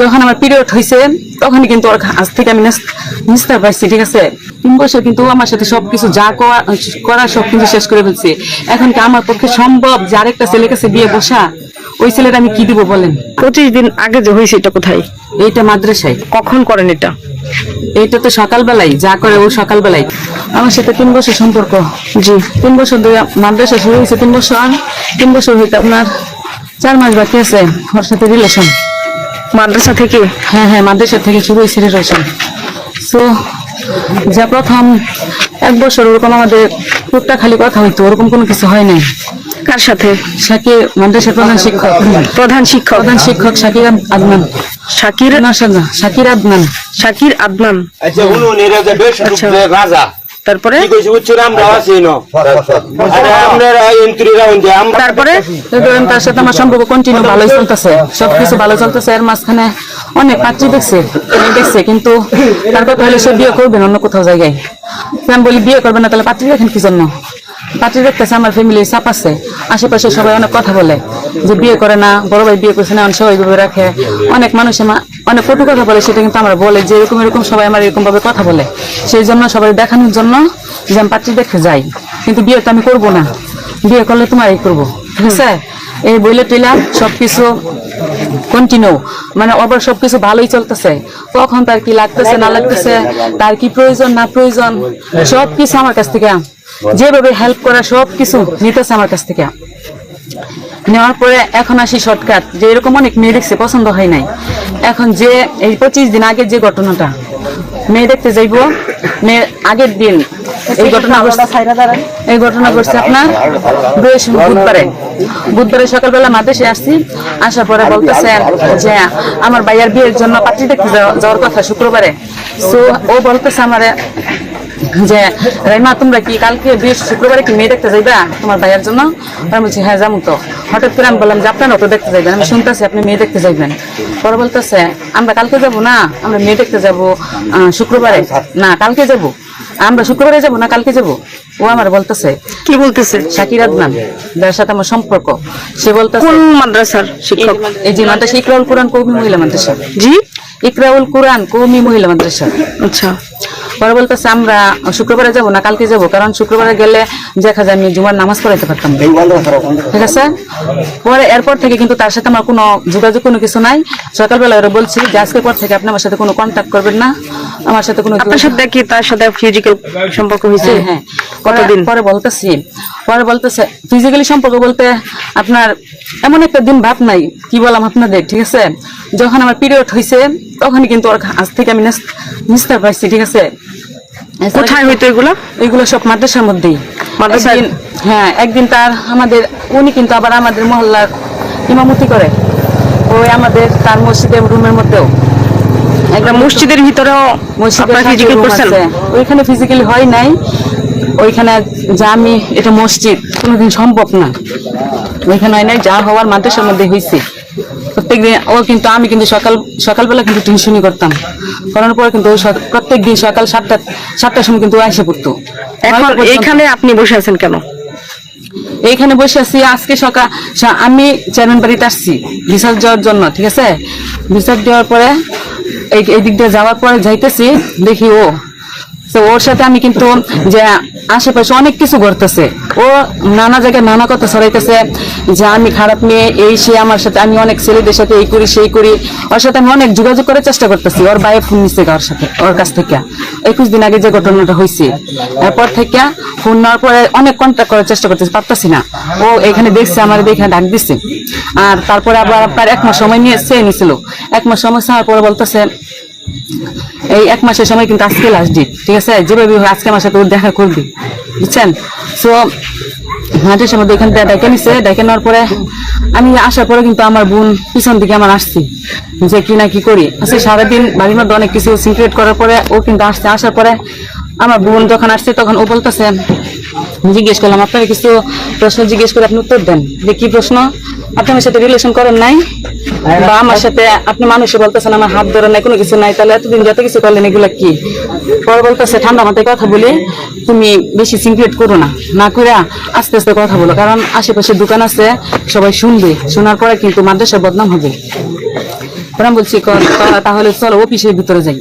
যখন আমার পিরিয়ড হয়েছে তখন কিন্তু ওর কাছ থেকে আমি নিস্তার পাইছি, ঠিক আছে। 3 বছর কিন্তু আমার সাথে সবকিছু যা করা সব কিন্তু শেষ করে ফেলছি। এখন কি আমার পক্ষে সম্ভব যে আরেকটা ছেলের কাছে বিয়ে বসা? ওই ছেলেটা আমি কি দিব বলেন? 25 দিন আগে যে হয়েছে এটা কোথায়? এইটা মাদ্রাসায়। কখন করেন এটা? এইটা তো সকালবেলায় যা করে ও সকালবেলায়। আমার সাথে 3 বছর সম্পর্ক। জি 3 বছর ধরে মাদ্রাসা শুরু হয়েছে। 3 বছর হইতে আপনার 4 মাস বাকি আছে ওর সাথে রিলেশন। মাদ্রাসা থেকে? হ্যাঁ, মাদ্রাসা থেকে শুরু হয়েছে রিলেশন। সো যা প্রথম 1 বছর ওরকম আমাদের টুকটা খালি কথা হইতো, ওরকম কোনো কিছু হয় নাই। কার সাথে? শাকির, মাদ্রাসার প্রধান শিক্ষক শাকির আদনান। শাকির আদনান। শাকির আদনান। আচ্ছা উনি নিরাজা বেশ রাজা। তারপরে কি কইছে বুঝছেন? আমরা আছি না আরে আমরা এন্ট্রিরা হইছে আমরা। তারপরে তার সাথে আমার সম্পর্ক কন্টিনিউ ভালোই চলতেছে, সবকিছু ভালো চলতেছে। এর মাঝখানে অনেক পাত্রী দেখছে, কিন্তু তার কথা হলে সে বিয়ে করবেন অন্য কোথাও জায়গায়। আমি বলি বিয়ে করবেন না তাহলে পাত্রী দেখেন কি জন্য? পাত্রী দেখতেছে আমার ফ্যামিলি চাপ আছে, আশেপাশে সবাই অনেক কথা বলে যে বিয়ে করে না, বড় ভাই বিয়ে করছে না, সবাই ভাবে রাখে। অনেক মানুষ অনেক কটু কথা বলে, সেটা কিন্তু আমরা বলে যে এরকম সবাই আমার এরকম ভাবে কথা বলে। সেই জন্য সবাই দেখানোর জন্য যে আমি পাত্রী দেখতে যাই, কিন্তু বিয়ে তো আমি করবো না, বিয়ে করলে তোমারই করবো, ঠিক আছে। এই বইলে টিলা সবকিছু কন্টিনিউ, মানে আবার সবকিছু ভালোই চলতেছে। কখন তার কি লাগতেছে না লাগতেছে, তার কি প্রয়োজন না প্রয়োজন, সবকিছু আমার কাছ থেকে যেভাবে হেল্প করা সবকিছু নিতেছে আমার কাছ থেকে। নেওয়ার পরে এখন আসি শর্টকাট, যে এরকম অনেক মেয়ে দেখছে পছন্দ হয় নাই। এখন যে এই 25 দিন আগের যে ঘটনাটা, মেয়ে দেখতে যাইবো, মেয়ের আগের দিন এই ঘটনা ঘটছে আপনার বুধবারে সকালবেলা মাদ্রাসায় আসছি। আসার পরে বলতেছে যে আমার ভাইয়ার বিয়ের জন্য পাত্রী দেখতে যাওয়ার কথা শুক্রবারে। সো ও বলতেছে আমারে যে রাইমা তোমরা কি কালকে শুক্রবারে কি মেয়ে দেখতে যাইবা তোমার ভাইয়ের জন্য? আমি বলছি হ্যাঁ যাবো। তো হঠাৎ করে আমি বললাম যে আপনারা তো দেখতে যাইবেন, আমি শুনতেছি আপনি মেয়ে দেখতে যাইবেন। পরে বলতেছে আমরা কালকে যাবো না, আমরা মেয়ে দেখতে যাবো শুক্রবারে। না কালকে যাবো, আমরা শুক্রবারে যাবো না কালকে যাবো। ও আমার বলতেছে, কি বলতেছে? শাকির আদনান, যার সাথে আমার সম্পর্ক, সে বলতেছে কোন মাদ্রাসার শিক্ষক? এই যে মাদ্রাসা ইকরাউল কোরআন কওমি মহিলা মাদ্রাসা। জি ইকরাউল কোরআন কওমি মহিলা মাদ্রাসা। আচ্ছা। পরে বলতেছে আমরা শুক্রবারে যাবো না কালকে যাবো, কারণ শুক্রবারে গেলে দেখা যায় আমি জুমার নামাজ পড়াইতে পারতাম, ঠিক আছে। পরে এরপর থেকে কিন্তু তার সাথে আমার কোনো যোগাযোগ কোনো কিছু নাই। সকালবেলা ওরা বলছি যে আজকের পর থেকে আপনি আমার সাথে কোনো কন্ট্যাক্ট করবেন না, আমার সাথে কোনো। আপনার সাথে কি তার সাথে ফিজিক্যাল সম্পর্ক হয়েছে? হ্যাঁ। কতদিন? পরে বলতেছে ফিজিক্যালি সম্পর্ক বলতে আপনার এমন একটা দিন ভাব নাই, কি বললাম আপনাদের, ঠিক আছে। যখন আমার পিরিয়ড হয়েছে তখনই কিন্তু ওর কাছ থেকে আমি নিস্তার পাইছি, ঠিক আছে। কোথায় হইতো এগুলো? এগুলো সব মাদ্রাসার মধ্যেই। হ্যাঁ, একদিন উনি কিন্তু আবার আমাদের মহল্লার ইমামতি করে, ওই আমাদের তার মসজিদের রুমের মধ্যেও, একটা মসজিদের ভিতরেও ওইখানে ফিজিক্যালি হয় নাই। ওইখানে যা আমি এটা মসজিদ কোনোদিন সম্ভব না, ওইখানে হয় নাই, যা হওয়ার মাদ্রাসার মধ্যে হয়েছে। প্রত্যেকদিন আমি কিন্তু সকালবেলা কিন্তু টিউশনি করতাম, করার পর কিন্তু প্রত্যেকদিন সকাল 7টার সময় কিন্তু এসে পড়তো। এখন এইখানে আপনি বসে আছেন কেন? এইখানে বসে আছি আজকে আমি চেয়ারম্যান বাড়িতে আসছি রিসার্চ দেওয়ার জন্য, ঠিক আছে। রিসার্চ দেওয়ার পরে এই দিক দিয়ে যাওয়ার পরে যাইতেছি, দেখি ওর সাথে আমি কিন্তু যে আশেপাশে অনেক কিছু ঘটতেছে, ও নানা জায়গায় নানা কথা ছড়াইতেছে যে আমি খারাপ মেয়ে, এই সে আমার সাথে, আমি অনেক ছেলেদের সাথে এই করি সেই করি। ওর সাথে আমি অনেক যোগাযোগ করার চেষ্টা করতেছি, ওর বাইরে ফোন নিচ্ছে ওর কাছ থেকে। 21 দিন আগে যে ঘটনাটা হয়েছে, এরপর থেকে ফোন নেওয়ার পরে অনেক কন্ট্যাক্ট করার চেষ্টা করতেছি, পারতেছি না। ও এখানে দেখছে, আমার এখানে ডাক দিচ্ছে। আর তারপরে আবার আপনার 1 মাস সময় নিয়েছিল। 1 মাস সময় চাওয়ার পরে বলতেছে এই 1 মাসের সময় কিন্তু আজকে লাস্ট ডেট, ঠিক আছে, যেভাবে আজকে আমার সাথে ওর দেখা করবি, বুঝছেন। সো মাদ্রাসার মধ্যে এখান থেকে ডেকে নিছে। ডেকে নেওয়ার পরে আমি আসার পরে কিন্তু আমার বোন পিছন দিকে আমার আসছি যে কি না কি করি। আচ্ছা সারাদিন বাড়ির মধ্যে অনেক কিছু সিক্রেট করার পরে ও কিন্তু আসছে। আসার পরে আমার বোন যখন আসছে তখন ও বলতেছে, জিজ্ঞেস করলাম আপনাকে কিছু প্রশ্ন জিজ্ঞেস করে আপনি উত্তর দেন। যে কি প্রশ্ন? আপনি আমার সাথে রিলেশন করেন নাই, বা আমার সাথে আপনি মানুষে বলতেছেন আমার হাত ধরে নাই, কোনো কিছু নাই, তাহলে এতদিন যত কিছু করলেন এগুলা কি? পরে বলতেছে ঠান্ডা মাথায় কথা বলি, তুমি বেশি সিক্রেট করো না করে আস্তে আস্তে কথা বলো, কারণ আশেপাশে দোকান আছে, সবাই শুনবে, শোনার পরে কিন্তু মাদ্রাসার বদনাম হবে। পরে আমি বলছি তাহলে চলো অফিসের ভিতরে যাই।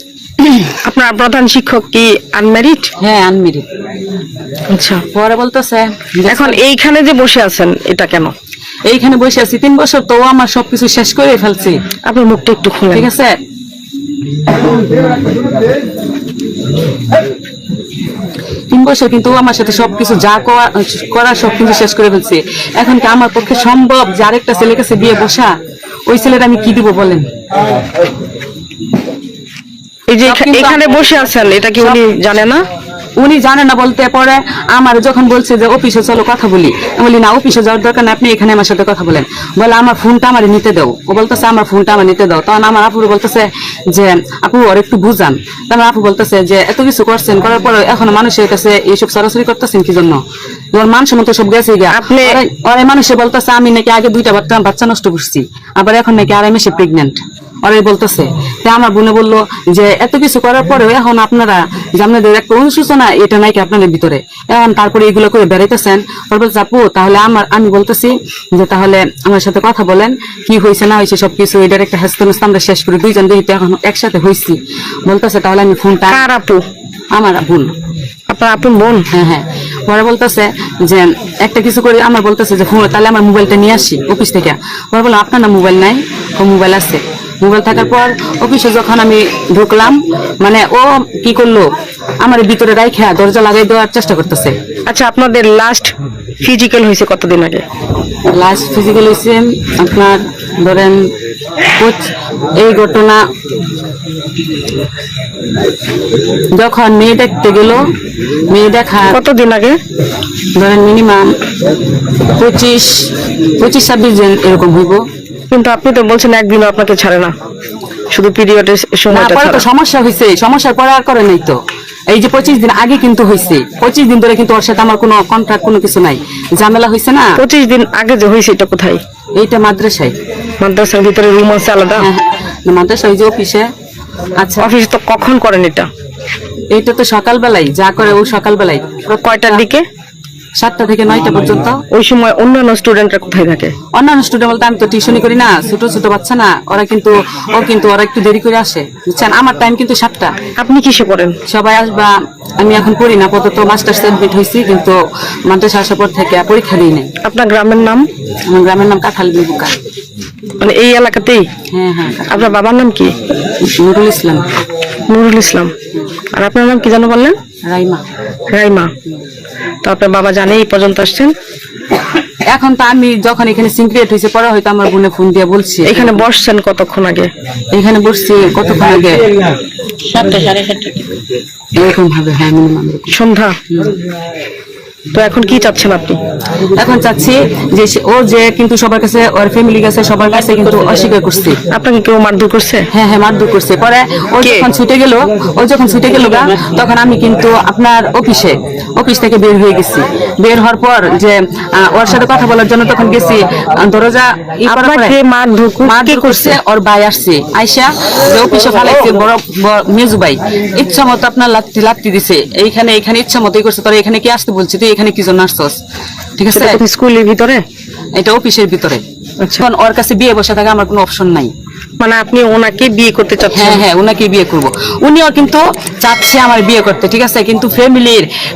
আপনার প্রধান শিক্ষক কি আনম্যারিড? হ্যাঁ আনমেরিড। আচ্ছা, পরে বলতেছে এখন এইখানে যে বসে আছেন এটা কেন? এইখানে বসে আছি 3 বছর, তো ও আমার সবকিছু শেষ করে ফেলছে, আপনার মুখটা একটু খুলেন। ঠিক আছে? 3 বছর কিন্তু ও আমার সাথে সবকিছু যা করার সবকিছু শেষ করে ফেলছে। এখন কি আমার পক্ষে সম্ভব যে আরেকটা ছেলের কাছে বিয়ে বসা? ওই ছেলেটা আমি কি দিব বলেন? এই যে সব কিন্তু এখানে বসে আছেন এটা কি উনি জানে না? উনি জানে না বলতে, পরে আমার যখন বলছে যে অফিসে চলো কথা বলি, আমি বলি না অফিসে যাওয়ার দরকার না, আপনি এখানে আমার সাথে কথা বলেন। বলে আমার ফোনটা আমার নিতে দাও। ও বলতেছে আমার ফোনটা আমার নিতে দাও। তখন আমার আপু বলতেছে যে আপু ওর একটু বুঝান। তারপর আপু বলতেছে যে এত কিছু করছেন, করার পরে এখন মানুষের কাছে এইসব সরাসরি করতেছেন কি জন্য? ওর মান সম্মান তো সব গেছে গিয়া। ওর মানুষে বলতেছে আমি নাকি আগে 2টা বাচ্চা নষ্ট করছি, আবার এখন নাকি 2.5 মাসে প্রেগনেন্ট। ওরাই বলতেছে। তা আমার বোনে বললো যে এত কিছু করার পরেও এখন আপনারা যে আপনাদের একটা অনুশোচনা এটা নাকি আপনাদের ভিতরে, এখন তারপরে এগুলো করে বেড়াইতেছেন। ওর বলছে আপু তাহলে আমি বলতেছি যে তাহলে আমার সাথে কথা বলেন, কি হয়েছে না হয়েছে সবকিছু এটার একটা হেস্তনস্ত আমরা শেষ করি, 2 জন যেহেতু এখন একসাথে হয়েছি। বলতেছে তাহলে আমি ফোনটা। কার আপু? আমার বোন। আপনার আপন বোন? হ্যাঁ হ্যাঁ। পরে বলতেছে যে একটা কিছু করে আমার বলতেছে যে তাহলে আমার মোবাইলটা নিয়ে আসি অফিস থেকে। পরে বললাম আপনার না মোবাইল নাই? ও মোবাইল আছে। মোবাইল থাকার পর অফিসে যখন আমি ঢুকলাম, মানে ও কি করলো আমার ভিতরে রাইখা দরজা লাগাই দেওয়ার চেষ্টা করতেছে। আচ্ছা, আপনাদের লাস্ট ফিজিক্যাল হয়েছে কতদিন আগে? লাস্ট ফিজিক্যাল হয়েছে আপনার ধরেন এই ঘটনা যখন মেয়ে দেখতে গেল, মেয়ে দেখা কতদিন আগে? ধরেন মিনিমাম 25-26 দিন এরকম হইব। কিন্তু আপনি তো বলছেন একদিনও আপনাকে ছাড়ে না, শুধু পিরিয়ডের সময়টা পরে তো ছাড়া। সমস্যা হয়েছে, সমস্যার পরে আর করে নাই তো। এই যে 25 দিন আগে কিন্তু হয়েছে, 25 দিন ধরে কিন্তু ওর সাথে আমার কোনো কন্ট্রাক্ট কোনো কিছু নাই, ঝামেলা হয়েছে না। 25 দিন আগে যে হয়েছে এটা কোথায়? এইটা মাদ্রাসায়। মাদ্রাসার ভিতরে রুম আছে আলাদা? হ্যাঁ হ্যাঁ, মাদ্রাসায় ওই যে অফিসে। আচ্ছা অফিসে তো কখন করেন এটা? এইটা তো সকালবেলাই যা করে ও সকালবেলাই কয়টার দিকে? 7টা থেকে 9টা পর্যন্ত। ওই সময় অন্যান্য স্টুডেন্টরা কোথায় থাকে? অন্যান্য স্টুডেন্ট বলতে আমি তো টিউশনই করি না, ছোট ছোট বাচ্চা না, ওরা কিন্তু ওরা একটু দেরি করে আসে, বুঝছেন? আমার টাইম কিন্তু 7টা। আপনি কিসে পড়েন? সবাই আসবা, আমি এখন পড়ি না, আপাতত মাস্টার্স এডমিট হয়েছি, কিন্তু মাদ্রাসা আসার পর থেকে পরীক্ষা দিই নাই। আপনার গ্রামের নাম? আমার গ্রামের নাম কাঁঠাল বিবুকা। মানে এই এলাকাতেই? হ্যাঁ হ্যাঁ। আপনার বাবার নাম কি? নুরুল ইসলাম। নুরুল ইসলাম। আর আপনার নাম কি জানো বললেন? রাইমা। রাইমা। তো আপনার বাবা জানে এই পর্যন্ত আসছেন? এখন তো আমি যখন এখানে সিনক্রিয়েট হয়েছে পরে হয়তো আমার বোনে ফোন দিয়ে বলছি। এখানে বসছেন কতক্ষণ আগে? এখানে বসছি কতক্ষণ আগে? 7টা 7:30 এরকম ভাবে। হ্যাঁ মিনিমাম সন্ধ্যা। তো এখন কি চাচ্ছেন আপনি? এখন চাচ্ছি যে ও যে কিন্তু সবার কাছে, ওর ফ্যামিলি কাছে সবার কাছে কিন্তু অস্বীকার করছে। আপনাকে কেউ মারধর করছে? হ্যাঁ হ্যাঁ মারধর করছে। পরে ও যখন ছুটে গেল তখন আমি কিন্তু আপনার অফিস থেকে বের হয়ে গেছি। বের হওয়ার পর যে ওর সাথে কথা বলার জন্য তখন গেছি, দরজা মারধর করছে। ওর ভাই আসছে, আইসা যে অফিসে ফালাইছে বড় মেজু ভাই, ইচ্ছা মতো আপনার লাত্তি দিছে। এইখানে ইচ্ছা মতোই করছে, তোর এখানে কি আসতে বলছি, তুই এখানে কি জন্য আসছস? ঠিক আছে, স্কুলের ভিতরে? এটা অফিসের ভিতরে। আচ্ছা, এখন ওর কাছে বিয়ে বসে থাকে আমার কোনো অপশন নাই। মানে আপনি ওনাকে বিয়ে করতে চাচ্ছেন? হ্যাঁ হ্যাঁ, ওনাকে বিয়ে করব। উনিও কিন্তু চাচ্ছে আমার বিয়ে করতে, ঠিক আছে, কিন্তু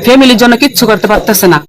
ফ্যামিলির জন্য কিচ্ছু করতে পারতেছে না।